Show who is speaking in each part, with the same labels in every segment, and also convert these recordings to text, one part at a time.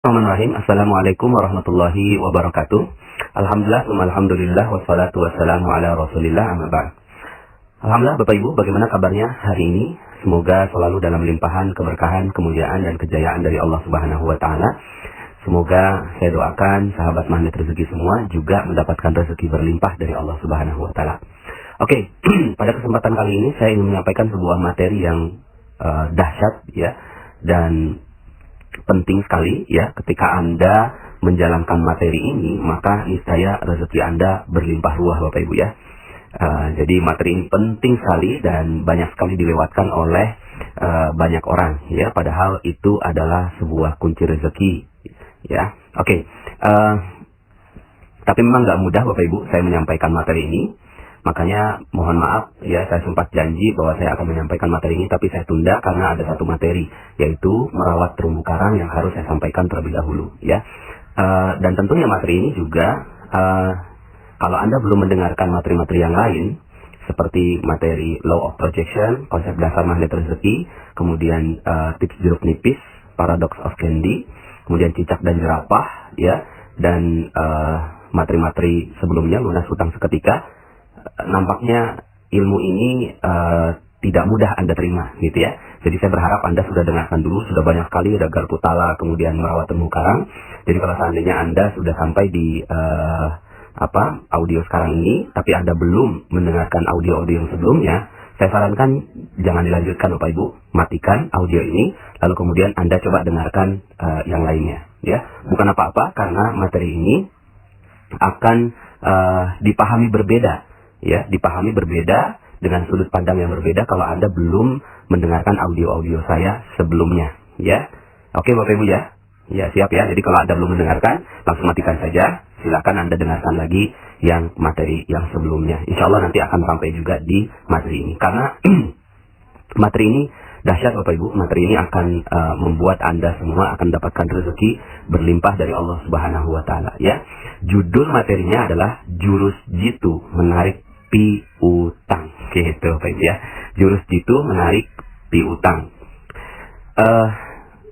Speaker 1: Bismillahirrahmanirrahim. Assalamualaikum warahmatullahi wabarakatuh. Alhamdulillah, wassalatu wassalamu ala rasulillah, amma ba'd. Alhamdulillah Bapak Ibu, bagaimana kabarnya hari ini? Semoga selalu dalam limpahan keberkahan, kemuliaan dan kejayaan dari Allah Subhanahu wa taala. Semoga saya doakan sahabat magnet rezeki semua juga mendapatkan rezeki berlimpah dari Allah Subhanahu wa taala. Oke, pada kesempatan kali ini saya ingin menyampaikan sebuah materi yang dahsyat ya, dan penting sekali ya. Ketika Anda menjalankan materi ini, maka niscaya rezeki Anda berlimpah ruah Bapak Ibu ya. Jadi materi ini penting sekali dan banyak sekali dilewatkan oleh banyak orang ya, padahal itu adalah sebuah kunci rezeki ya. Oke, tapi memang nggak mudah Bapak Ibu saya menyampaikan materi ini. Makanya mohon maaf ya, saya sempat janji bahwa saya akan menyampaikan materi ini, tapi saya tunda karena ada satu materi, yaitu merawat terumbu karang yang harus saya sampaikan terlebih dahulu ya. Dan tentunya materi ini juga kalau Anda belum mendengarkan materi-materi yang lain seperti materi Law of Projection, konsep dasar magnet rezeki, kemudian tips jeruk nipis, Paradox of Candy, kemudian cicak dan jerapah ya, dan materi-materi sebelumnya lunas hutang seketika, nampaknya ilmu ini tidak mudah Anda terima gitu ya. Jadi saya berharap Anda sudah dengarkan dulu, sudah banyak sekali ada garpu tala, kemudian merawat terumbu karang. Jadi kalau seandainya Anda sudah sampai di audio sekarang ini, tapi Anda belum mendengarkan audio-audio yang sebelumnya, saya sarankan jangan dilanjutkan Bapak Ibu, matikan audio ini, lalu kemudian Anda coba dengarkan yang lainnya ya. Bukan apa-apa, karena materi ini akan dipahami berbeda ya, dipahami berbeda dengan sudut pandang yang berbeda kalau Anda belum mendengarkan audio-audio saya sebelumnya ya. Oke Bapak Ibu ya. Ya siap ya. Jadi kalau Anda belum mendengarkan, langsung matikan saja. Silakan Anda dengarkan lagi yang materi yang sebelumnya. Insya Allah nanti akan sampai juga di materi ini. Karena materi ini dahsyat Bapak Ibu. Materi ini akan membuat Anda semua akan dapatkan rezeki berlimpah dari Allah Subhanahu wa taala ya. Judul materinya adalah jurus jitu menarik piutang gitu Bapak Ibu ya. Jurus jitu menarik piutang.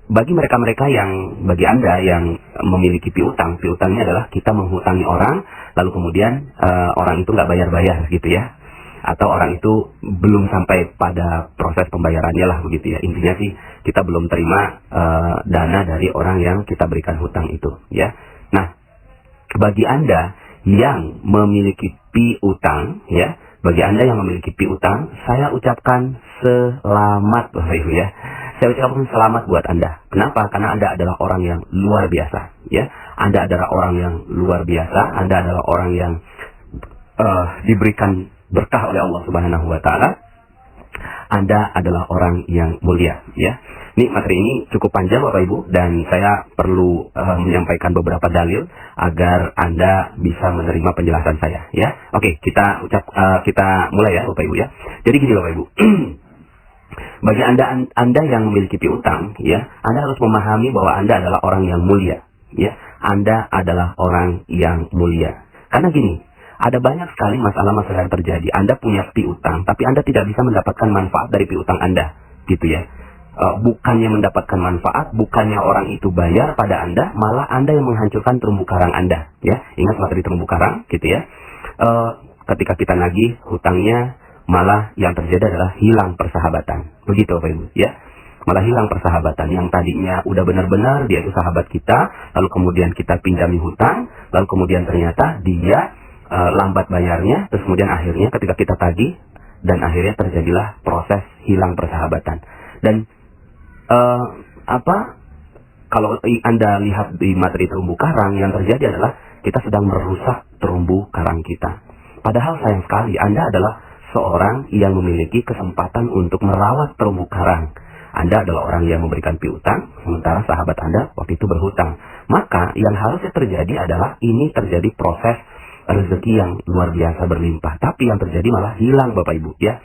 Speaker 1: Bagi bagi Anda yang memiliki piutang, piutangnya adalah kita menghutangi orang, lalu kemudian orang itu nggak bayar-bayar gitu ya, atau orang itu belum sampai pada proses pembayarannya lah begitu ya. Intinya sih kita belum terima dana dari orang yang kita berikan hutang itu ya. Nah, bagi Anda yang memiliki piutang ya, bagi Anda yang memiliki piutang, saya ucapkan selamat Bapak Ibu ya. Saya ucapkan selamat buat Anda. Kenapa? Karena Anda adalah orang yang luar biasa ya. Anda adalah orang yang luar biasa. Anda adalah orang yang diberikan berkah oleh Allah Subhanahu wa taala. Anda adalah orang yang mulia ya. Ini materi ini cukup panjang Bapak Ibu, dan saya perlu menyampaikan beberapa dalil agar Anda bisa menerima penjelasan saya ya. Oke, kita mulai ya Bapak Ibu ya. Jadi gini Bapak Ibu. Bagi Anda yang memiliki piutang ya, Anda harus memahami bahwa Anda adalah orang yang mulia ya. Anda adalah orang yang mulia. Karena gini, ada banyak sekali masalah-masalah yang terjadi. Anda punya piutang, tapi Anda tidak bisa mendapatkan manfaat dari piutang Anda, gitu ya. Bukannya mendapatkan manfaat, bukannya orang itu bayar pada Anda, malah Anda yang menghancurkan terumbu karang Anda, ya. Ingat materi terumbu karang, gitu ya. Ketika kita nagih hutangnya, malah yang terjadi adalah hilang persahabatan. Begitu Bapak Ibu, ya. Malah hilang persahabatan. Yang tadinya udah benar-benar dia itu sahabat kita, lalu kemudian kita pinjami hutang, lalu kemudian ternyata dia lambat bayarnya, terus kemudian akhirnya ketika kita tagih, dan akhirnya terjadilah proses hilang persahabatan. Dan kalau Anda lihat di materi terumbu karang, yang terjadi adalah kita sedang merusak terumbu karang kita. Padahal sayang sekali Anda adalah seorang yang memiliki kesempatan untuk merawat terumbu karang. Anda adalah orang yang memberikan piutang, sementara sahabat Anda waktu itu berhutang. Maka yang harusnya terjadi adalah ini terjadi proses rezeki yang luar biasa berlimpah, tapi yang terjadi malah hilang Bapak Ibu ya.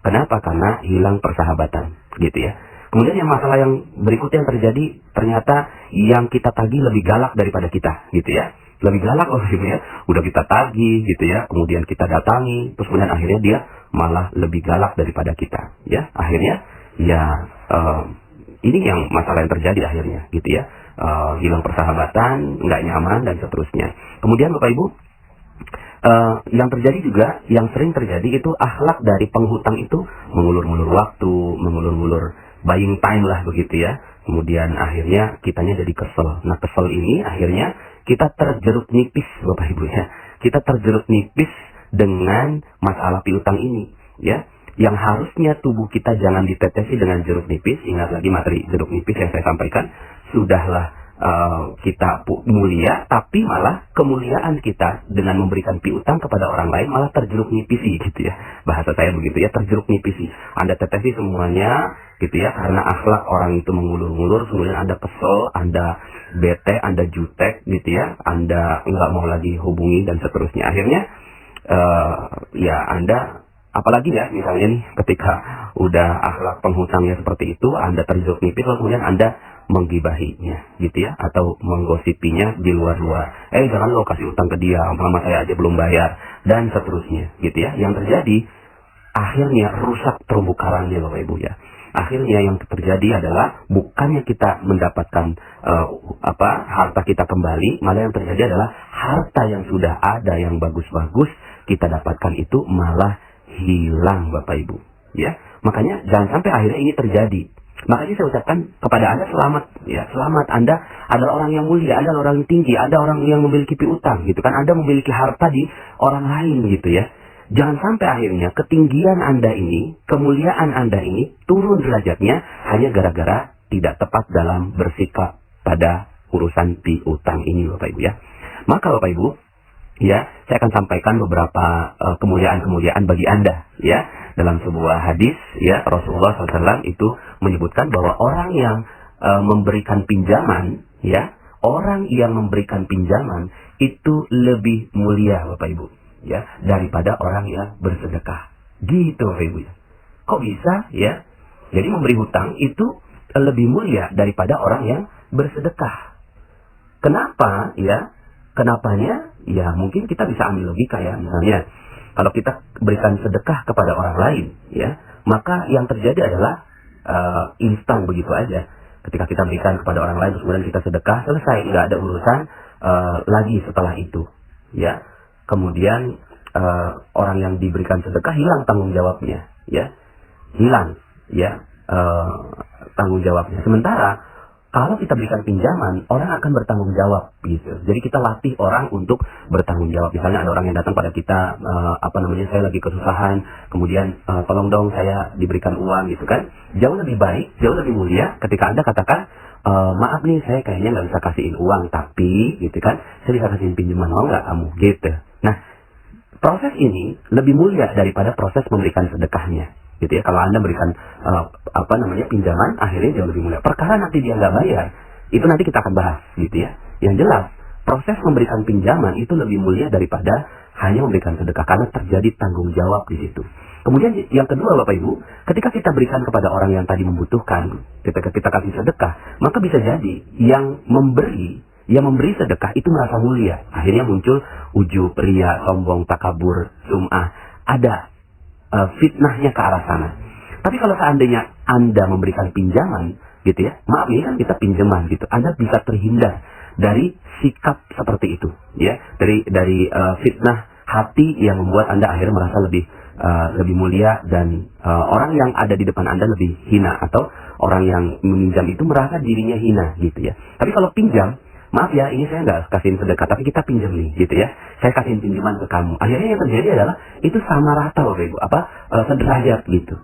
Speaker 1: Kenapa? Karena hilang persahabatan gitu ya. Kemudian yang masalah yang berikutnya yang terjadi, ternyata yang kita tagih lebih galak daripada kita gitu ya. Lebih galak Bapak Ibu ya. Udah kita tagih gitu ya, kemudian kita datangi, terus kemudian akhirnya dia malah lebih galak daripada kita ya. Akhirnya ya ini yang masalah yang terjadi akhirnya gitu ya. hilang persahabatan, nggak nyaman dan seterusnya. Kemudian Bapak Ibu, yang terjadi juga, yang sering terjadi itu akhlak dari penghutang itu mengulur-ngulur waktu, mengulur-ngulur buying time lah begitu ya. Kemudian akhirnya kitanya jadi kesel. Nah, kesel ini akhirnya kita terjeruk nipis Bapak Ibu ya. Kita terjeruk nipis dengan masalah piutang ini ya. Yang harusnya tubuh kita jangan ditetesi dengan jeruk nipis. Ingat lagi materi jeruk nipis yang saya sampaikan. Sudahlah kita mulia, tapi malah kemuliaan kita dengan memberikan piutang kepada orang lain malah terjeruk nipisi gitu ya. Bahasa saya begitu ya, terjeruk nipisi. Anda tetesi semuanya gitu ya, karena akhlak orang itu mengulur-ngulur, kemudian Anda kesel, Anda bete, Anda jutek gitu ya, Anda nggak mau lagi hubungi dan seterusnya. Akhirnya ya Anda, apalagi ya misalnya nih ketika udah akhlak penghutangnya seperti itu, Anda terjeruk nipis, lalu kemudian Anda menggibahinya gitu ya, atau menggosipinya di luar-luar. Jangan lo kasih utang ke dia, mama saya aja belum bayar, dan seterusnya gitu ya. Yang terjadi akhirnya rusak terumbu karangnya Bapak Ibu ya. Akhirnya yang terjadi adalah bukannya kita mendapatkan harta kita kembali, malah yang terjadi adalah harta yang sudah ada yang bagus-bagus kita dapatkan itu malah hilang Bapak Ibu ya. Makanya jangan sampai akhirnya ini terjadi. Makanya saya ucapkan kepada Anda selamat ya, selamat, Anda adalah orang yang mulia, Anda adalah orang yang tinggi, Anda orang yang memiliki piutang gitu kan, Anda memiliki harta di orang lain gitu ya. Jangan sampai akhirnya ketinggian Anda ini, kemuliaan Anda ini turun derajatnya hanya gara-gara tidak tepat dalam bersikap pada urusan piutang ini Bapak Ibu ya. Maka Bapak Ibu ya, saya akan sampaikan beberapa kemuliaan-kemuliaan bagi Anda ya. Dalam sebuah hadis ya, Rasulullah SAW itu menyebutkan bahwa orang yang memberikan pinjaman ya, orang yang memberikan pinjaman itu lebih mulia Bapak Ibu ya, daripada orang yang bersedekah. Gitu Bapak Ibu ya. Kok bisa ya? Jadi memberi hutang itu lebih mulia daripada orang yang bersedekah. Kenapa ya? Kenapanya? Ya mungkin kita bisa ambil logika ya. Misalnya kalau kita berikan sedekah kepada orang lain ya, maka yang terjadi adalah instan begitu aja. Ketika kita berikan kepada orang lain kemudian kita sedekah, selesai, nggak ada urusan lagi setelah itu ya. Kemudian orang yang diberikan sedekah hilang tanggung jawabnya ya, hilang ya tanggung jawabnya. Sementara kalau kita berikan pinjaman, orang akan bertanggung jawab gitu. Jadi kita latih orang untuk bertanggung jawab. Misalnya ada orang yang datang pada kita, saya lagi kesusahan, kemudian tolong dong saya diberikan uang gitu kan. Jauh lebih baik, jauh lebih mulia ketika Anda katakan, maaf nih saya kayaknya nggak bisa kasihin uang, tapi gitu kan, saya bisa kasihin pinjaman, mau nggak kamu gitu. Nah, proses ini lebih mulia daripada proses memberikan sedekahnya. Gitu ya, kalau Anda berikan pinjaman, akhirnya jauh lebih mulia. Perkara nanti dia nggak bayar, itu nanti kita akan bahas gitu ya. Yang jelas, proses memberikan pinjaman itu lebih mulia daripada hanya memberikan sedekah, karena terjadi tanggung jawab di situ. Kemudian yang kedua Bapak Ibu, ketika kita berikan kepada orang yang tadi membutuhkan, ketika kita kasih sedekah, maka bisa jadi yang memberi sedekah itu merasa mulia. Akhirnya muncul ujub, ria, sombong, takabur, sum'ah. Ada fitnahnya ke arah sana. Tapi kalau seandainya Anda memberikan pinjaman gitu ya, maaf ini kan kita pinjaman gitu, Anda bisa terhindar dari sikap seperti itu ya, dari fitnah hati yang membuat Anda akhirnya merasa lebih mulia, dan orang yang ada di depan Anda lebih hina, atau orang yang meminjam itu merasa dirinya hina gitu ya. Tapi kalau pinjam, maaf ya, ini saya nggak kasihin sedekah, tapi kita pinjam nih, gitu ya. Saya kasihin pinjaman ke kamu. Akhirnya yang terjadi adalah itu sama rata, Bapak Ibu, sederajat gitu.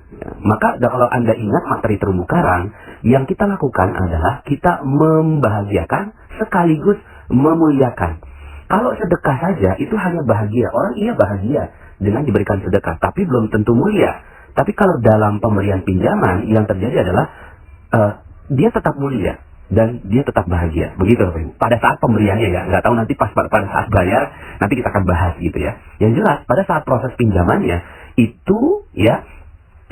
Speaker 1: Ya, maka kalau Anda ingat materi terumbu karang, yang kita lakukan adalah kita membahagiakan sekaligus memuliakan. Kalau sedekah saja itu hanya bahagia. Orang iya bahagia dengan diberikan sedekah, tapi belum tentu mulia. Tapi kalau dalam pemberian pinjaman, yang terjadi adalah dia tetap mulia dan dia tetap bahagia. Begitu Bapak Ibu. Pada saat pemberiannya ya, nggak tahu nanti pada saat bayar, nanti kita akan bahas gitu ya. Yang jelas pada saat proses pinjamannya itu ya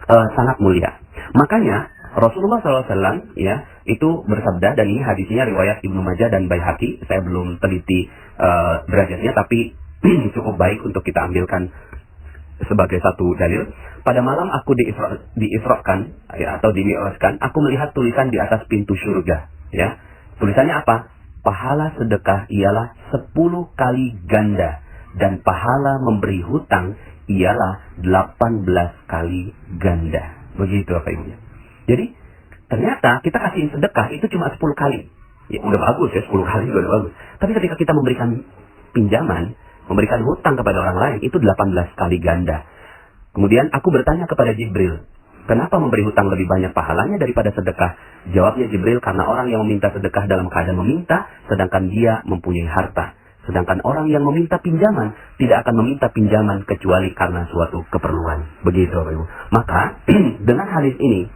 Speaker 1: sangat mulia. Makanya Rasulullah SAW ya itu bersabda, dan ini hadisnya riwayat Ibnu Majah dan Baihaqi. Saya belum teliti derajatnya, tapi cukup baik untuk kita ambilkan sebagai satu dalil. Pada malam aku diisrakan ya, atau dimi'rajkan, aku melihat tulisan di atas pintu surga ya. Tulisannya apa? Pahala sedekah ialah 10 kali ganda. Dan pahala memberi hutang ialah 18 kali ganda. Begitu Bapak Ibu. Jadi ternyata kita kasih sedekah itu cuma 10 kali. Ya udah bagus ya, 10 kali udah bagus. Tapi ketika kita memberikan pinjaman, memberikan hutang kepada orang lain, itu 18 kali ganda. Kemudian aku bertanya kepada Jibril, kenapa memberi hutang lebih banyak pahalanya daripada sedekah? Jawabnya Jibril, karena orang yang meminta sedekah dalam keadaan meminta, sedangkan dia mempunyai harta. Sedangkan orang yang meminta pinjaman, tidak akan meminta pinjaman kecuali karena suatu keperluan. Begitu Bapak Ibu. Maka, dengan hadis ini,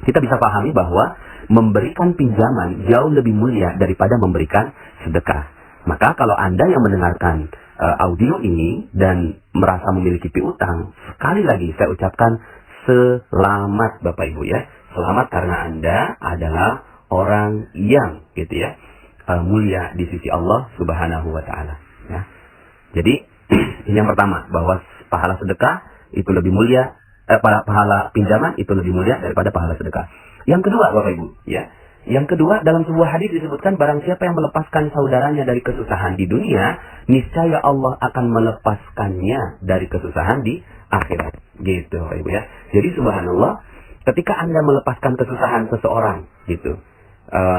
Speaker 1: kita bisa pahami bahwa memberikan pinjaman jauh lebih mulia daripada memberikan sedekah. Maka kalau Anda yang mendengarkan audio ini dan merasa memiliki piutang, sekali lagi saya ucapkan selamat Bapak Ibu ya. Selamat karena Anda adalah orang yang gitu ya, mulia di sisi Allah Subhanahu wa taala ya. Jadi ini yang pertama, bahwa pahala sedekah itu lebih mulia, pahala pinjaman itu lebih mulia daripada pahala sedekah. Yang kedua Bapak Ibu ya. Yang kedua, dalam sebuah hadis disebutkan, barang siapa yang melepaskan saudaranya dari kesusahan di dunia, niscaya Allah akan melepaskannya dari kesusahan di akhirat. Gitu Bapak Ibu ya. Jadi subhanallah, ketika Anda melepaskan kesusahan seseorang gitu.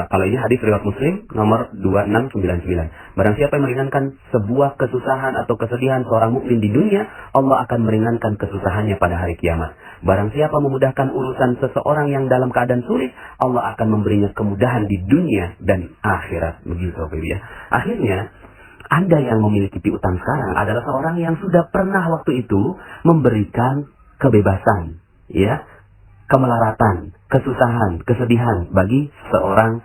Speaker 1: Kalau ini hadis riwayat Muslim nomor 2699. Barang siapa yang meringankan sebuah kesusahan atau kesedihan seorang mukmin di dunia, Allah akan meringankan kesusahannya pada hari kiamat. Barang siapa memudahkan urusan seseorang yang dalam keadaan sulit, Allah akan memberinya kemudahan di dunia dan akhirat. Begitu Bapak Ibu ya. Akhirnya, Anda yang memiliki piutang sekarang adalah seorang yang sudah pernah waktu itu memberikan kebebasan, ya, kemelaratan, kesusahan, kesedihan bagi seorang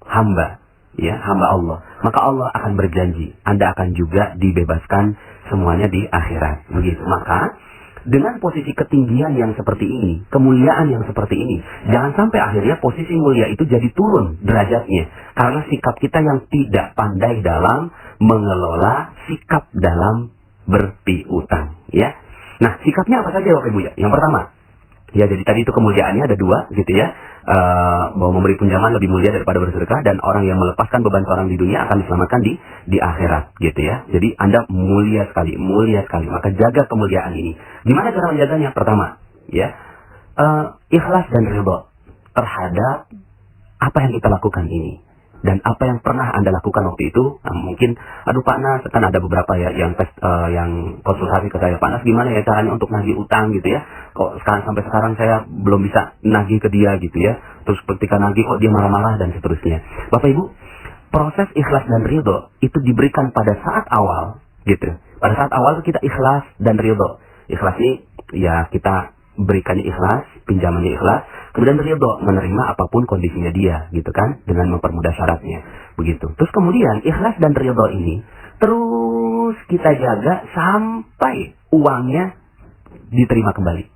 Speaker 1: hamba, ya, hamba Allah. Maka Allah akan berjanji, Anda akan juga dibebaskan semuanya di akhirat. Begitu. Maka dengan posisi ketinggian yang seperti ini, kemuliaan yang seperti ini, jangan sampai akhirnya posisi mulia itu jadi turun derajatnya karena sikap kita yang tidak pandai dalam mengelola sikap dalam berpiutang, ya. Nah, sikapnya apa saja Bapak Ibu ya? Yang pertama, ya, jadi tadi itu kemuliaannya ada dua gitu ya, bahwa memberi pinjaman lebih mulia daripada bersedekah, dan orang yang melepaskan beban seorang di dunia akan diselamatkan di akhirat gitu ya. Jadi Anda mulia sekali, maka jaga kemuliaan ini. Gimana cara menjaganya? Pertama ya, ikhlas dan ridha terhadap apa yang kita lakukan ini. Dan apa yang pernah Anda lakukan waktu itu, mungkin, aduh Pak Nas, kan ada beberapa ya yang konsultasi ke saya, Pak Nas gimana ya caranya untuk nagih utang gitu ya, kok sampai sekarang saya belum bisa nagih ke dia gitu ya, terus ketika nagih kok dia marah-marah dan seterusnya. Bapak Ibu, proses ikhlas dan ridho itu diberikan pada saat awal gitu. Pada saat awal kita ikhlas dan ridho. Ikhlas ini ya kita berikannya ikhlas, pinjamannya ikhlas, kemudian ridho menerima apapun kondisinya dia gitu kan, dengan mempermudah syaratnya begitu. Terus kemudian ikhlas dan ridho ini terus kita jaga sampai uangnya diterima kembali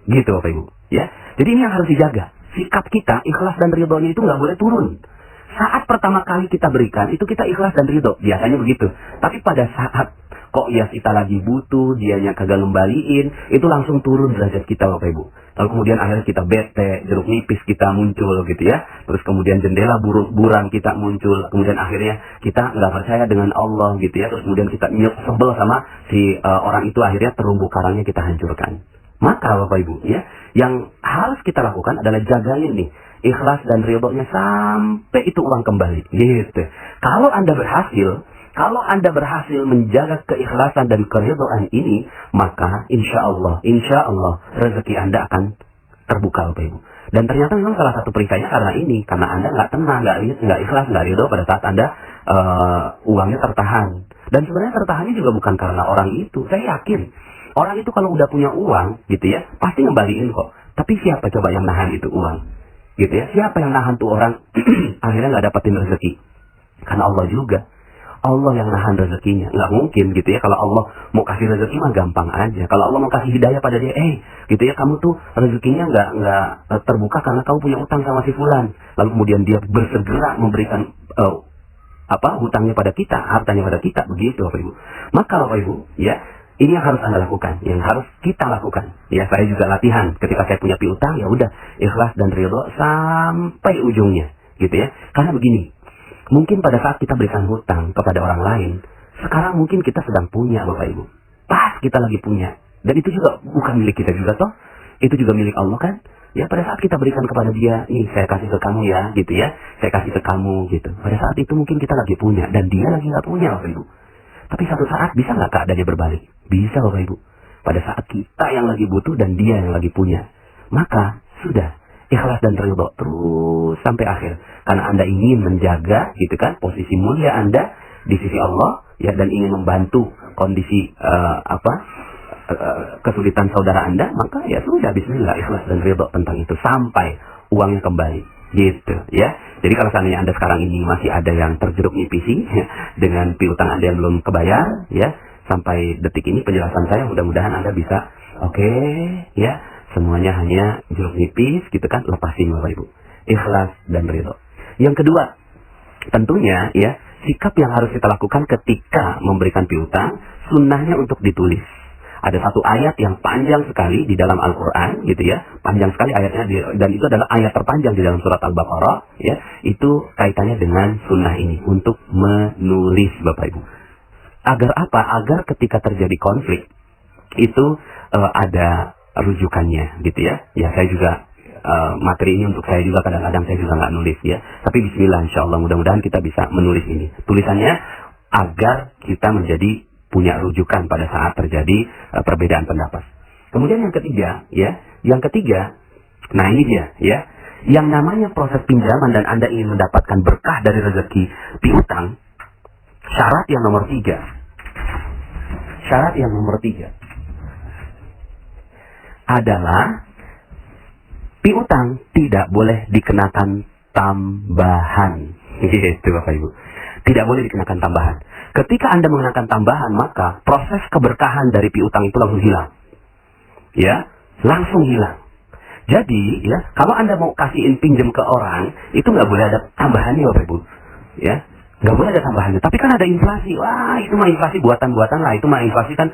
Speaker 1: gitu Bapak Ibu ya. Jadi ini yang harus dijaga, sikap kita ikhlas dan ridhonya itu nggak boleh turun. Saat pertama kali kita berikan itu kita ikhlas dan ridho, biasanya begitu. Tapi pada saat kok ya kita lagi butuh, dianya kagak ngembaliin, itu langsung turun derajat kita Bapak Ibu. Lalu kemudian akhirnya kita bete, jeruk nipis kita muncul gitu ya. Terus kemudian jendela buram kita muncul. Kemudian akhirnya kita nggak percaya dengan Allah gitu ya. Terus kemudian kita sebel sama si orang itu, akhirnya terumbu karangnya kita hancurkan. Maka Bapak Ibu ya, yang harus kita lakukan adalah jagain nih ikhlas dan ridhonya sampai itu uang kembali gitu. Kalau Anda berhasil menjaga keikhlasan dan keridhaan ini, maka insya Allah rezeki Anda akan terbuka Bapak Ibu. Dan ternyata memang salah satu perisainya karena Anda nggak tenang, nggak ikhlas, nggak ridho pada saat Anda uangnya tertahan. Dan sebenarnya tertahannya juga bukan karena orang itu. Saya yakin orang itu kalau udah punya uang gitu ya, pasti ngembaliin kok. Tapi siapa coba yang nahan itu uang? Gitu ya, siapa yang nahan tuh orang akhirnya nggak dapetin rezeki? Karena Allah juga. Allah yang nahan rezekinya. Nggak mungkin gitu ya, kalau Allah mau kasih rezeki mah gampang aja. Kalau Allah mau kasih hidayah pada dia, gitu ya, kamu tuh rezekinya nggak terbuka karena kamu punya utang sama si fulan. Lalu kemudian dia bersegera memberikan hutangnya pada kita, hartanya pada kita, begitu Bapak Ibu. Maka Bapak Ibu ya, ini yang harus Anda lakukan, yang harus kita lakukan. Ya, saya juga latihan ketika saya punya piutang, ya udah ikhlas dan ridho sampai ujungnya, gitu ya. Karena begini, Mungkin pada saat kita berikan hutang kepada orang lain, sekarang mungkin kita sedang punya Bapak Ibu. Pas kita lagi punya. Dan itu juga bukan milik kita juga toh. Itu juga milik Allah kan. Ya pada saat kita berikan kepada dia, nih saya kasih ke kamu ya, gitu ya. Saya kasih ke kamu gitu. Pada saat itu mungkin kita lagi punya dan dia lagi nggak punya Bapak Ibu. Tapi satu saat bisa nggak keadaannya berbalik? Bisa Bapak Ibu. Pada saat kita yang lagi butuh dan dia yang lagi punya. Maka sudah ikhlas dan ridho terus sampai akhir. Karena Anda ingin menjaga gitu kan posisi mulia Anda di sisi Allah ya, dan ingin membantu kondisi kesulitan saudara Anda, maka ya sudah bismillah ikhlas dan ridho tentang itu sampai uangnya kembali gitu ya. Jadi kalau seandainya Anda sekarang ini masih ada yang terjeruk nipisi ya, dengan piutang Anda yang belum kebayar ya, sampai detik ini penjelasan saya mudah-mudahan Anda bisa oke, ya, semuanya hanya jeruk nipis gitu kan, lepasin Bapak Ibu. Ikhlas dan ridho. Yang kedua, tentunya ya, sikap yang harus kita lakukan ketika memberikan piutang, sunnahnya untuk ditulis. Ada satu ayat yang panjang sekali di dalam Al-Quran, gitu ya. Panjang sekali ayatnya, dan itu adalah ayat terpanjang di dalam surat Al-Baqarah, ya. Itu kaitannya dengan sunnah ini, untuk menulis Bapak Ibu. Agar apa? Agar ketika terjadi konflik, itu ada rujukannya, gitu ya. Ya, saya juga, materi ini untuk saya juga, kadang-kadang saya juga nggak nulis, ya. Tapi bismillah, insya Allah, mudah-mudahan kita bisa menulis ini. Tulisannya, agar kita menjadi punya rujukan pada saat terjadi perbedaan pendapat. Kemudian yang ketiga, ya, nah ini dia, ya, yang namanya proses pinjaman dan Anda ingin mendapatkan berkah dari rezeki piutang, syarat yang nomor tiga adalah piutang tidak boleh dikenakan tambahan, gitu Bapak Ibu. Tidak boleh dikenakan tambahan. Ketika Anda mengenakan tambahan, maka proses keberkahan dari piutang itu langsung hilang. Ya, langsung hilang. Jadi, ya, kalau Anda mau kasihin pinjam ke orang, itu nggak boleh ada tambahannya, Bapak Ibu. Ya, nggak boleh ada tambahannya. Tapi kan ada inflasi. Wah, itu mah inflasi buatan-buatan lah. Itu mah inflasi kan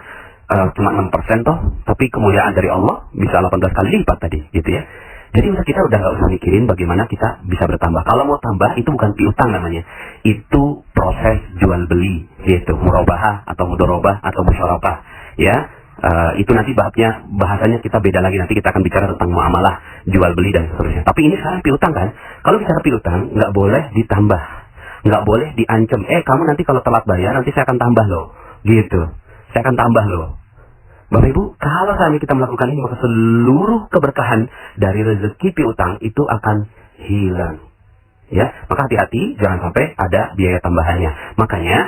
Speaker 1: cuma 6% toh. Tapi kemuliaan dari Allah bisa 18 kali lipat tadi, gitu ya. Jadi kita udah nggak usah mikirin bagaimana kita bisa bertambah. Kalau mau tambah itu bukan piutang namanya, itu proses jual beli, yaitu murabahah atau mudorobah atau musyarakah. Ya, itu nanti bahasanya kita beda lagi. Nanti kita akan bicara tentang muamalah, jual beli dan seterusnya. Tapi ini sekarang piutang kan? Kalau bicara piutang nggak boleh ditambah, nggak boleh diancam. Kamu nanti kalau telat bayar nanti saya akan tambah loh, gitu. Saya akan tambah loh. Bapak Ibu, kalau saat kita melakukan ini, maka seluruh keberkahan dari rezeki piutang itu akan hilang. Ya, maka hati-hati, jangan sampai ada biaya tambahannya. Makanya,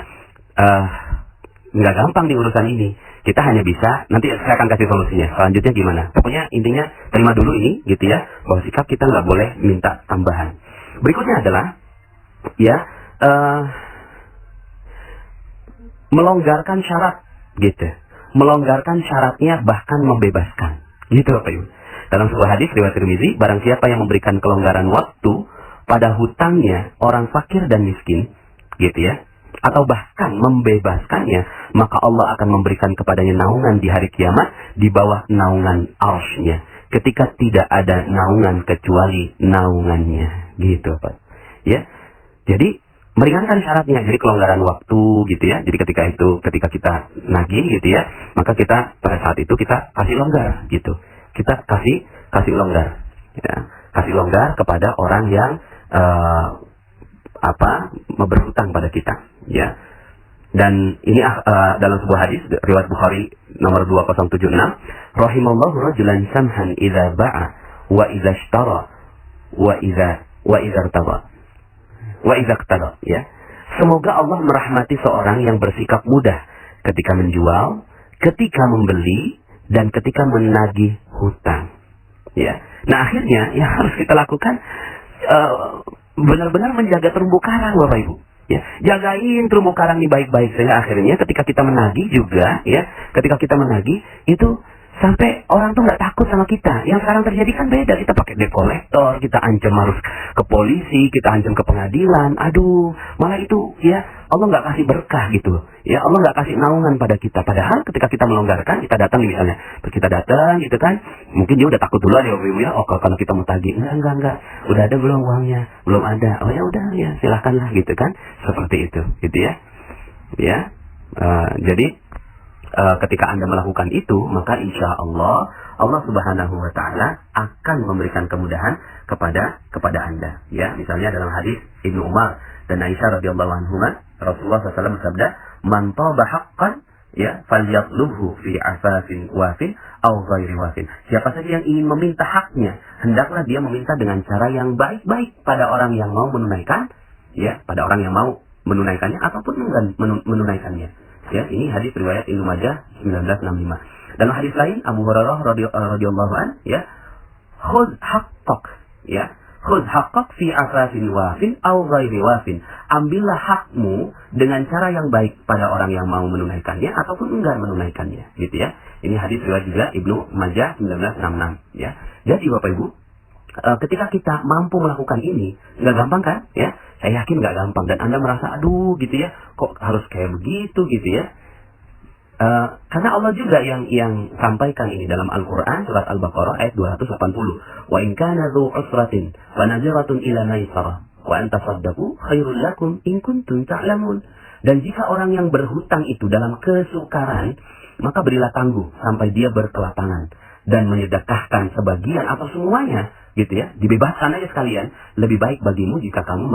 Speaker 1: nggak gampang di urusan ini. Kita hanya bisa, nanti saya akan kasih solusinya. Selanjutnya gimana? Pokoknya intinya terima dulu ini, gitu ya, bahwa sikap kita nggak boleh minta tambahan. Berikutnya adalah, ya, melonggarkan syarat, gitu. Melonggarkan syaratnya, bahkan membebaskan. Gitu Bapak Ibu. Dalam sebuah hadis riwayat Tirmizi, barang siapa yang memberikan kelonggaran waktu pada hutangnya orang fakir dan miskin, gitu ya, atau bahkan membebaskannya, maka Allah akan memberikan kepadanya naungan di hari kiamat di bawah naungan arsy-Nya, ketika tidak ada naungan kecuali naungannya. Gitu Pak. Ya. Jadi meringankan syaratnya, jadi kelonggaran waktu gitu ya. Jadi ketika kita nagih gitu ya, maka kita pada saat itu kita kasih longgar gitu. Kita kasih longgar, ya. Kasih longgar kepada orang yang berhutang pada kita, ya. Dan ini dalam sebuah hadis riwayat Bukhari nomor 2076, rahimallahu rajulan samhan idza ba'a wa idza ishtara wa idza irtaba. Wa idza qtada, ya. Semoga Allah merahmati seorang yang bersikap mudah ketika menjual, ketika membeli, dan ketika menagih hutang. Ya. Nah, akhirnya yang harus kita lakukan benar-benar menjaga terumbu karang Bapak Ibu. Ya, jagain terumbu karang ini baik-baik, sehingga akhirnya ketika kita menagih juga, ya, ketika kita menagih itu sampai orang tuh nggak takut sama kita. Yang sekarang terjadi kan beda. Kita pakai debt collector, kita ancam harus ke polisi, kita ancam ke pengadilan. Aduh, malah itu ya Allah nggak kasih berkah gitu loh. Ya, Allah nggak kasih naungan pada kita. Padahal ketika kita melonggarkan, kita datang misalnya, kita datang gitu kan, mungkin dia udah takut dulu ya, ya. Oh, kalau kita mau tagih, enggak, udah ada belum uangnya? Belum ada. Oh ya udah ya, silahkanlah gitu kan, seperti itu, gitu ya. Ya, jadi ketika Anda melakukan itu, maka insya Allah Allah Subhanahu Wa Taala akan memberikan kemudahan kepada Anda. Ya, misalnya dalam hadis Ibnu Umar dan Aisyah radhiyallahu anhuma, Rasulullah SAW bersabda, "Man taba haqqan, ya, falyatlubhu fi afafin wafin aw ghairi wafin." Siapa saja yang ingin meminta haknya, hendaklah dia meminta dengan cara yang baik-baik pada orang yang mau menunaikan, ya, pada orang yang mau menunaikannya ataupun menunaikannya. Ya, ini hadis riwayat Ibnu Majah 1965. Dalam hadis lain Abu Hurairah radhiyallahu an, ya, khudh haqqak, ya, khudh haqqak fi afafin wafin aw ghairi wafin. Ambillah hakmu dengan cara yang baik pada orang yang mau menunaikannya ataupun enggak menunaikannya, gitu ya. Ini hadis riwayat juga Ibnu Majah 1966, ya. Jadi Bapak Ibu, ketika kita mampu melakukan ini, nggak gampang kan? Ya, saya yakin nggak gampang. Dan Anda merasa, aduh, gitu ya, kok harus kayak begitu, gitu ya? Karena Allah juga yang sampaikan ini dalam Al-Quran surat Al-Baqarah ayat 280. Wa in kana dzu usratin wa nadhiratun ila maisarah wa an tasaddaqu khairul lakum in kuntum ta'lamun. Dan jika orang yang berhutang itu dalam kesukaran, maka berilah tangguh sampai dia berkelapangan dan menyedekahkan sebagian atau semuanya, gitu ya, dibebaskan aja sekalian, lebih baik bagimu jika kamu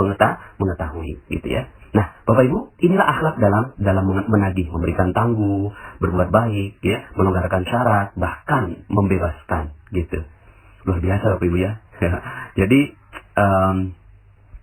Speaker 1: mengetahui, gitu ya. Nah, Bapak Ibu, inilah akhlak dalam menagih, memberikan tangguh, berbuat baik, ya, melonggarkan syarat, bahkan membebaskan, gitu. Luar biasa Bapak Ibu ya. Jadi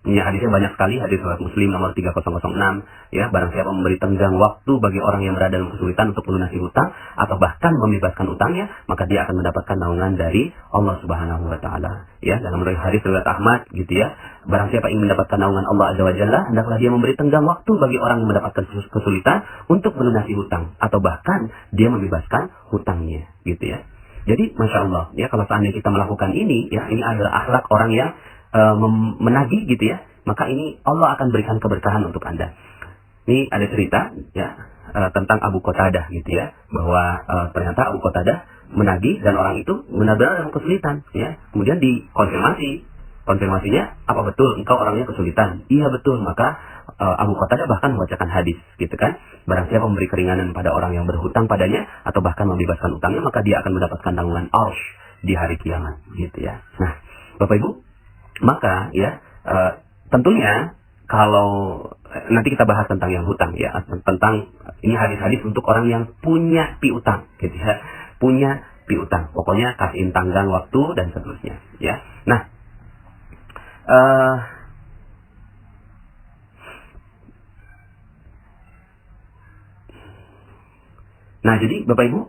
Speaker 1: ini hadisnya banyak sekali, hadis riwayat Muslim nomor 3006, ya, barang siapa memberi tenggang waktu bagi orang yang berada dalam kesulitan untuk melunasi hutang atau bahkan membebaskan utangnya, maka dia akan mendapatkan naungan dari Allah Subhanahu Wa Taala. Ya, dalam hadis riwayat Ahmad, gitu ya, barang siapa ingin mendapatkan naungan Allah Azza wa Jalla, hendaklah dia memberi tenggang waktu bagi orang yang mendapatkan kesulitan untuk melunasi hutang atau bahkan dia membebaskan hutangnya, gitu ya. Jadi Masya Allah, ya, kalau seandainya kita melakukan ini, ya, ini adalah akhlak orang yang menagih, gitu ya, maka ini Allah akan berikan keberkahan untuk Anda. Ini ada cerita, ya, tentang Abu Qatadah, gitu ya, bahwa ternyata Abu Qatadah menagih dan orang itu benar-benar dalam kesulitan, ya. Kemudian konfirmasinya, apa betul engkau orangnya kesulitan? Iya betul. Maka Abu Qatadah bahkan membacakan hadis, gitu kan, barang siapa memberi keringanan pada orang yang berhutang padanya atau bahkan membebaskan utangnya, maka dia akan mendapatkan naungan Arsy di hari kiamat, gitu ya. Nah, Bapak Ibu, maka ya, tentunya kalau nanti kita bahas tentang yang hutang, ya, tentang ini hadis-hadis untuk orang yang punya piutang, gitu ya, punya piutang, pokoknya kasihin tanggang waktu dan seterusnya, ya. Nah, jadi Bapak Ibu,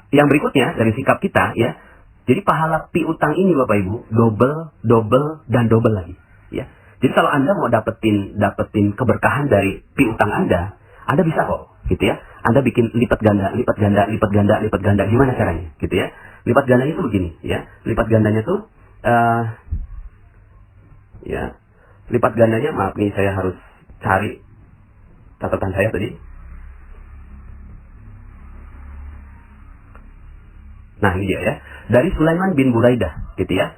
Speaker 1: yang berikutnya dari sikap kita, ya, jadi pahala piutang ini Bapak Ibu double lagi, ya. Jadi kalau Anda mau dapetin keberkahan dari piutang Anda bisa kok, gitu ya. Anda bikin lipat ganda, gimana caranya, gitu ya. Lipat gandanya itu begini, ya. Lipat gandanya tuh, ya, lipat gandanya, maaf nih, saya harus cari catatan saya tadi. Nah, ini dia, ya. Dari Sulaiman bin Buraidah, gitu ya.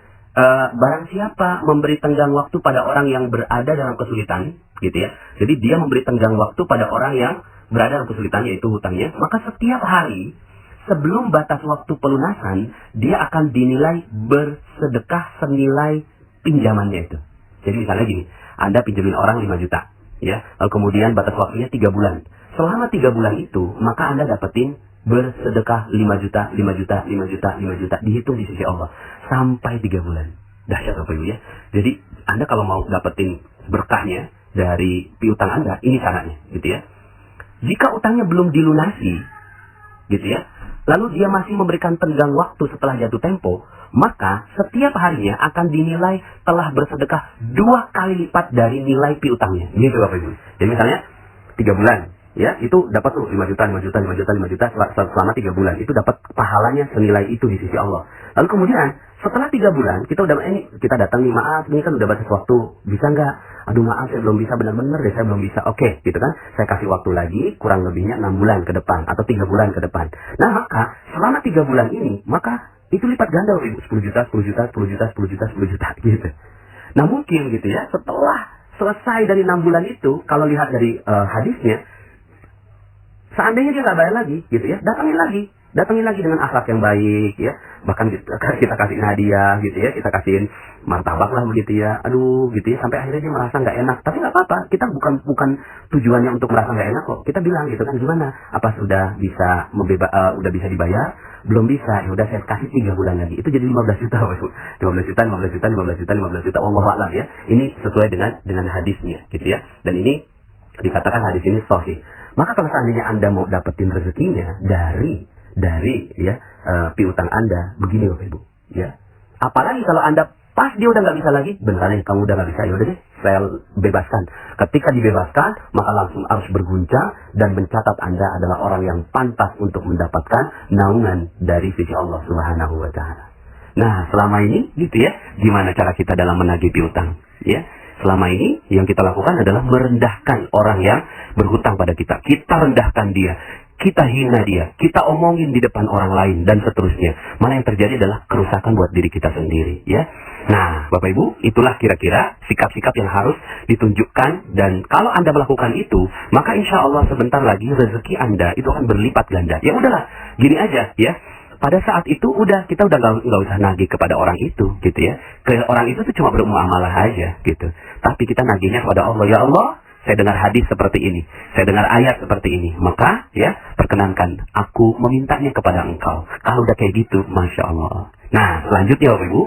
Speaker 1: Barang siapa memberi tenggang waktu pada orang yang berada dalam kesulitan, gitu ya. Jadi dia memberi tenggang waktu pada orang yang berada dalam kesulitan, yaitu hutangnya, maka setiap hari sebelum batas waktu pelunasan, dia akan dinilai bersedekah senilai pinjamannya itu. Jadi misalnya gini, Anda pinjemin orang 5 juta, ya. Lalu kemudian batas waktunya 3 bulan. Selama 3 bulan itu, maka Anda dapetin bersedekah 5 juta, dihitung di sisi Allah sampai 3 bulan. Dahsyat Bapak Ibu, ya. Jadi Anda kalau mau dapetin berkahnya dari piutang Anda, ini caranya, gitu ya. Jika utangnya belum dilunasi, gitu ya, lalu dia masih memberikan tenggang waktu setelah jatuh tempo, maka setiap harinya akan dinilai telah bersedekah 2 kali lipat dari nilai piutangnya. Gitu Bapak Ibu. Jadi misalnya 3 bulan, ya itu dapat tuh 5 juta, 5 juta, 5 juta, 5 juta selama 3 bulan. Itu dapat pahalanya senilai itu di sisi Allah. Lalu kemudian setelah 3 bulan kita udah ini kita datang nih, maaf ini kan udah batas waktu, bisa nggak? Aduh maaf saya belum bisa, benar-benar deh saya belum bisa. Oke, gitu kan? Saya kasih waktu lagi kurang lebihnya 6 bulan ke depan atau 3 bulan ke depan. Nah maka selama 3 bulan ini maka itu lipat ganda, 10 juta, 10 juta, 10 juta, 10 juta, 10 juta gitu. Nah mungkin gitu ya, setelah selesai dari 6 bulan itu, kalau lihat dari hadisnya, seandainya dia nggak bayar lagi, gitu ya, datangin lagi dengan akhlak yang baik, ya, bahkan kita kasihin hadiah, gitu ya, kita kasihin martabak lah begitu ya, aduh, gitu ya, sampai akhirnya dia merasa nggak enak, tapi nggak apa-apa, kita bukan tujuannya untuk merasa nggak enak kok, kita bilang gitu kan, gimana, apa sudah bisa udah bisa dibayar, belum bisa, ya udah saya kasih 3 bulan lagi, itu jadi 15 juta, 15 juta, 15 juta, 15 juta, 15 juta, wallahu a'lam ya, ini sesuai dengan hadisnya, gitu ya, dan ini dikatakan hadis ini sahih. Maka kalau seandainya Anda mau dapetin rezekinya dari ya piutang Anda, begini Bapak Ibu, ya. Apalagi kalau Anda pas dia udah nggak bisa lagi, beneran kamu udah nggak bisa, ya udah deh, saya bebaskan. Ketika dibebaskan, maka langsung harus berguncang dan mencatat Anda adalah orang yang pantas untuk mendapatkan naungan dari sisi Allah Subhanahu wa taala. Nah, selama ini gitu ya, gimana cara kita dalam menagih piutang, ya? Selama ini yang kita lakukan adalah merendahkan orang yang berhutang pada kita. Kita rendahkan dia, kita hina dia, kita omongin di depan orang lain dan seterusnya. Malah yang terjadi adalah kerusakan buat diri kita sendiri, ya. Nah, Bapak Ibu, itulah kira-kira sikap-sikap yang harus ditunjukkan, dan kalau Anda melakukan itu, maka insya Allah sebentar lagi rezeki Anda itu akan berlipat ganda. Ya udahlah, gini aja, ya. Pada saat itu kita udah nggak usah nagih kepada orang itu, gitu ya. Ke orang itu tuh cuma bermuamalah aja, gitu. Tapi kita nagihnya kepada Allah. Ya Allah, saya dengar hadis seperti ini, saya dengar ayat seperti ini, maka ya perkenankan aku memintanya kepada Engkau. Kalau udah kayak gitu, masya Allah. Nah, selanjutnya Bapak Ibu,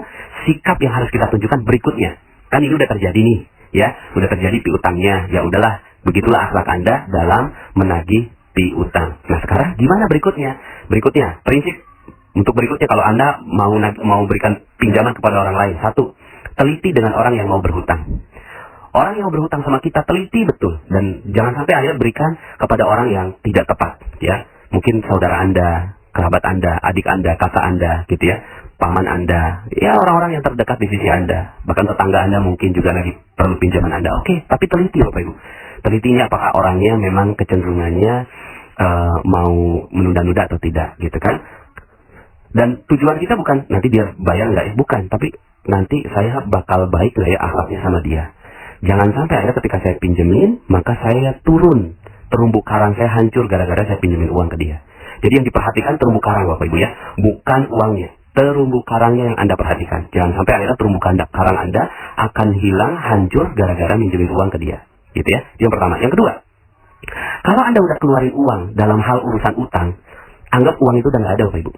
Speaker 1: sikap yang harus kita tunjukkan berikutnya. Kan ini udah terjadi nih, ya, udah terjadi piutangnya. Ya udahlah, begitulah akhlak Anda dalam menagih piutang. Nah, sekarang gimana berikutnya? Berikutnya, prinsip untuk berikutnya kalau Anda mau berikan pinjaman kepada orang lain. 1, teliti dengan orang yang mau berhutang. Orang yang mau berhutang sama kita teliti betul, dan jangan sampai akhirnya berikan kepada orang yang tidak tepat, ya. Mungkin saudara Anda, kerabat Anda, adik Anda, kakak Anda, gitu ya, paman Anda, ya orang-orang yang terdekat di sisi Anda, bahkan tetangga Anda mungkin juga lagi perlu pinjaman Anda. Oke, tapi teliti Bapak Ibu. Telitinya apakah orangnya memang kecenderungannya mau menunda-nunda atau tidak, gitu kan? Dan tujuan kita bukan nanti dia bayar nggak ya, bukan, tapi nanti saya bakal baik nggak ya akhlaknya sama dia. Jangan sampai akhirnya ketika saya pinjemin, maka saya turun, terumbu karang saya hancur gara-gara saya pinjemin uang ke dia. Jadi yang diperhatikan terumbu karang Bapak Ibu ya, bukan uangnya, terumbu karangnya yang Anda perhatikan. Jangan sampai akhirnya terumbu karang Anda akan hilang, hancur gara-gara minjemin uang ke dia, gitu ya. Yang pertama. Yang kedua, kalau Anda udah keluarin uang dalam hal urusan utang, anggap uang itu udah nggak ada Bapak Ibu.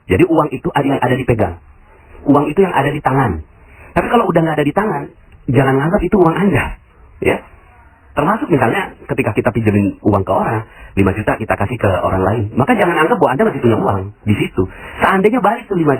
Speaker 1: Jadi uang itu yang ada dipegang. Uang itu yang ada di tangan. Tapi kalau udah nggak ada di tangan, jangan anggap itu uang Anda. Ya. Termasuk misalnya ketika kita pinjemin uang ke orang, 5 juta kita kasih ke orang lain. Maka jangan anggap bahwa Anda masih punya uang di situ. Seandainya balik tuh 5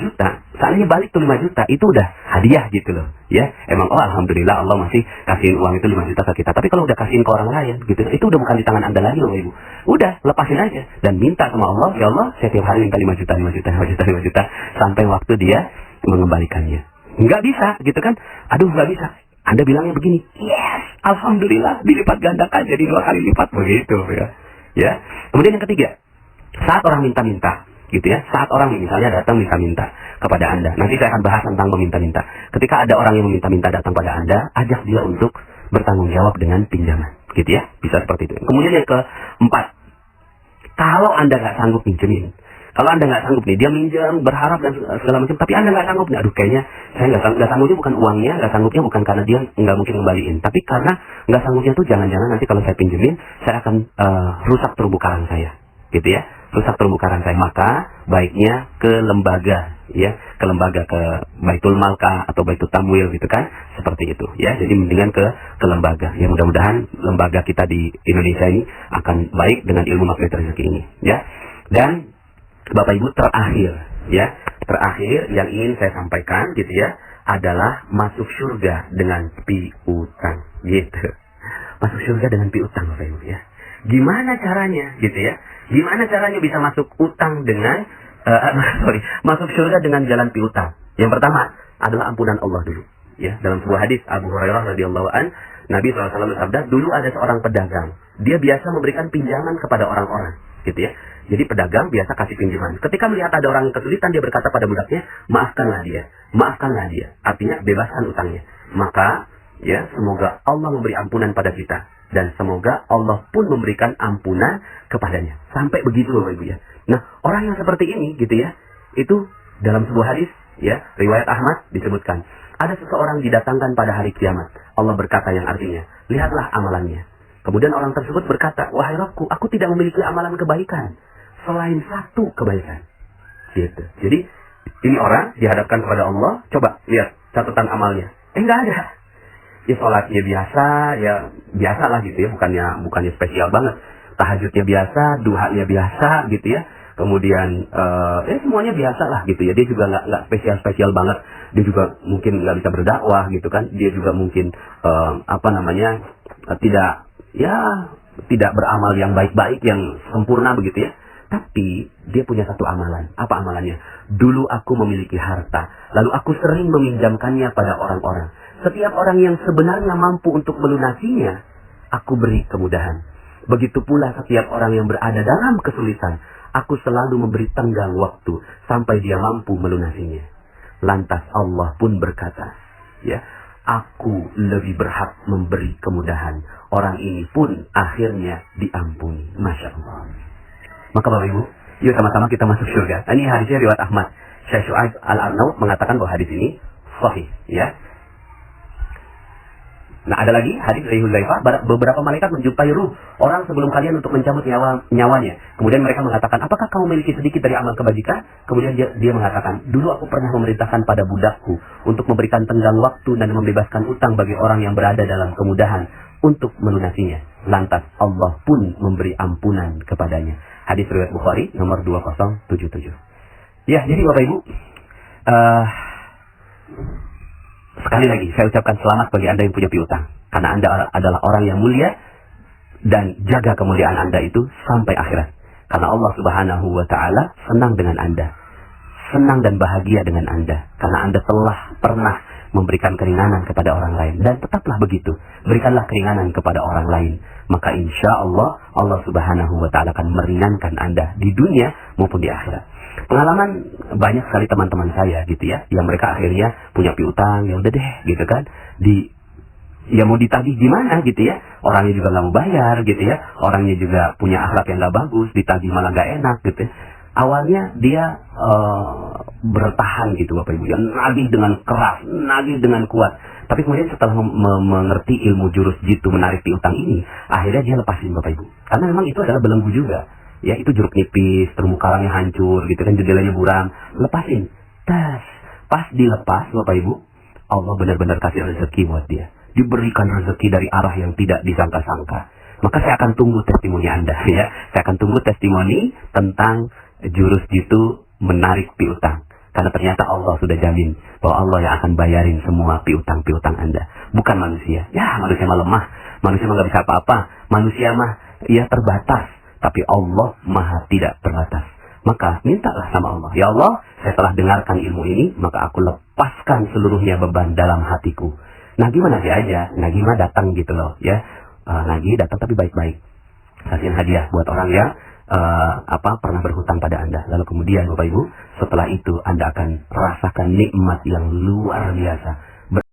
Speaker 1: juta, itu udah hadiah gitu loh. Ya, emang alhamdulillah Allah masih kasihin uang itu 5 juta ke kita. Tapi kalau udah kasihin ke orang lain gitu, itu udah bukan di tangan Anda lagi loh Ibu. Udah, lepasin aja dan minta sama Allah, ya Allah, saya tiap hari minta 5 juta sampai waktu dia mengembalikannya. Nggak bisa gitu kan? Aduh, nggak bisa. Anda bilangnya begini, yes, alhamdulillah dilipat gandakan jadi 2 kali lipat begitu ya. Ya. Kemudian yang ketiga, saat orang minta-minta, gitu ya, saat orang misalnya datang minta-minta kepada Anda, nanti saya akan bahas tentang meminta-minta. Ketika ada orang yang meminta-minta datang pada Anda, ajak dia untuk bertanggung jawab dengan pinjaman, gitu ya, bisa seperti itu. Kemudian yang keempat, kalau Anda nggak sanggup pinjemin, kalau Anda nggak sanggup nih, dia minjam, berharap dan segala macam, tapi Anda nggak sanggup nih, aduh kayaknya saya nggak sanggupnya bukan uangnya, nggak sanggupnya bukan karena dia nggak mungkin kembaliin, tapi karena nggak sanggupnya tuh jangan-jangan nanti kalau saya pinjemin, saya akan rusak terumbu karang saya, gitu ya, rusak terumbu karang saya. Maka baiknya ke lembaga, ya, ke lembaga, ke Baitul Malka atau Baitul Tamwil gitu kan, seperti itu, ya. Jadi mendingan ke lembaga. Ya mudah-mudahan lembaga kita di Indonesia ini akan baik dengan ilmu magnet rezeki ini, ya. Dan Bapak Ibu, terakhir yang ingin saya sampaikan gitu ya, adalah masuk surga dengan piutang, gitu. Masuk surga dengan piutang Bapak Ibu ya. Gimana caranya gitu ya? Gimana caranya bisa masuk utang dengan masuk surga dengan jalan piutang? Yang pertama adalah ampunan Allah dulu. Ya, dalam sebuah hadis Abu Hurairah radhiyallahu an, Nabi SAW bersabda, dulu ada seorang pedagang. Dia biasa memberikan pinjaman kepada orang-orang, gitu ya. Jadi pedagang biasa kasih pinjaman. Ketika melihat ada orang kesulitan, dia berkata pada budaknya, maafkanlah dia, maafkanlah dia. Artinya bebaskan utangnya. Maka ya, semoga Allah memberi ampunan pada kita, dan semoga Allah pun memberikan ampunan kepadanya. Sampai begitu Bapak Ibu ya. Nah, orang yang seperti ini gitu ya, itu dalam sebuah hadis ya, riwayat Ahmad disebutkan, ada seseorang didatangkan pada hari kiamat. Allah berkata yang artinya, lihatlah amalannya. Kemudian orang tersebut berkata, wahai Rabbku, aku tidak memiliki amalan kebaikan selain satu kebaikan. Gitu. Jadi ini orang dihadapkan kepada Allah, coba lihat catatan amalnya. Enggak ada. Ya sholatnya biasa, ya biasa lah gitu ya, bukannya spesial banget. Tahajudnya biasa, duhanya biasa gitu ya. Kemudian semuanya biasa lah gitu ya. Dia juga nggak spesial banget. Dia juga mungkin nggak bisa berdakwah gitu kan. Dia juga mungkin tidak beramal yang baik-baik, yang sempurna begitu ya. Tapi dia punya satu amalan. Apa amalannya? Dulu aku memiliki harta, lalu aku sering meminjamkannya pada orang-orang. Setiap orang yang sebenarnya mampu untuk melunasinya, aku beri kemudahan. Begitu pula setiap orang yang berada dalam kesulitan, aku selalu memberi tenggang waktu sampai dia mampu melunasinya. Lantas Allah pun berkata, ya, aku lebih berhak memberi kemudahan. Orang ini pun akhirnya diampuni. Masya Allah. Maka Bapak Ibu, yuk sama-sama kita masuk surga. Ini hadisnya riwayat Ahmad. Syekh Syu'aib Al-Arnaud mengatakan bahwa hadis ini sahih, ya. Nah, ada lagi hadis dari Hudzaifah, beberapa malaikat menjumpai ruh orang sebelum kalian untuk mencabut nyawanya. Kemudian mereka mengatakan, apakah kamu memiliki sedikit dari amal kebajikan? Kemudian dia mengatakan, dulu aku pernah memerintahkan pada budakku untuk memberikan tenggang waktu dan membebaskan utang bagi orang yang berada dalam kemudahan untuk melunasinya. Lantas Allah pun memberi ampunan kepadanya. Hadis riwayat Bukhari nomor 2077. Ya, jadi Bapak Ibu, sekali lagi saya ucapkan selamat bagi Anda yang punya piutang, karena Anda adalah orang yang mulia, dan jaga kemuliaan Anda itu sampai akhirat. Karena Allah Subhanahu wa taala senang dengan Anda. Senang dan bahagia dengan Anda, karena Anda telah pernah memberikan keringanan kepada orang lain, dan tetaplah begitu. Berikanlah keringanan kepada orang lain, maka insya Allah Allah Subhanahu wa taala akan meringankan Anda di dunia maupun di akhirat. Pengalaman banyak sekali teman-teman saya gitu ya, yang mereka akhirnya punya piutang, ya udah deh gitu kan, mau ditagih gimana gitu ya, orangnya juga nggak mau bayar gitu ya, orangnya juga punya akhlak yang nggak bagus, ditagih malah nggak enak gitu. Awalnya dia bertahan gitu Bapak Ibu, ya, nagih dengan keras, nagih dengan kuat. Tapi kemudian setelah mengerti ilmu jurus jitu menarik piutang ini, akhirnya dia lepasin Bapak Ibu. Karena memang itu adalah belenggu juga. Ya, itu jeruk nipis, terumbu karangnya hancur gitu kan, jendelanya buram. Lepasin. Tas. Pas dilepas Bapak Ibu, Allah benar-benar kasih rezeki buat dia. Diberikan rezeki dari arah yang tidak disangka-sangka. Maka saya akan tunggu testimoni Anda ya. Saya akan tunggu testimoni tentang jurus jitu menarik piutang. Karena ternyata Allah sudah jamin bahwa Allah yang akan bayarin semua piutang-piutang Anda. Bukan manusia. Ya, manusia mah lemah. Manusia mah gak bisa apa-apa. Manusia mah ya terbatas. Tapi Allah maha tidak terbatas. Maka mintalah sama Allah. Ya Allah, saya telah dengarkan ilmu ini, maka aku lepaskan seluruhnya beban dalam hatiku. Nagih mah nagih aja. Nagih mah datang gitu loh ya. Nagih datang tapi baik-baik. Kasih hadiah buat orang yang pernah berhutang pada Anda. Lalu kemudian Bapak Ibu, setelah itu Anda akan rasakan nikmat yang luar biasa.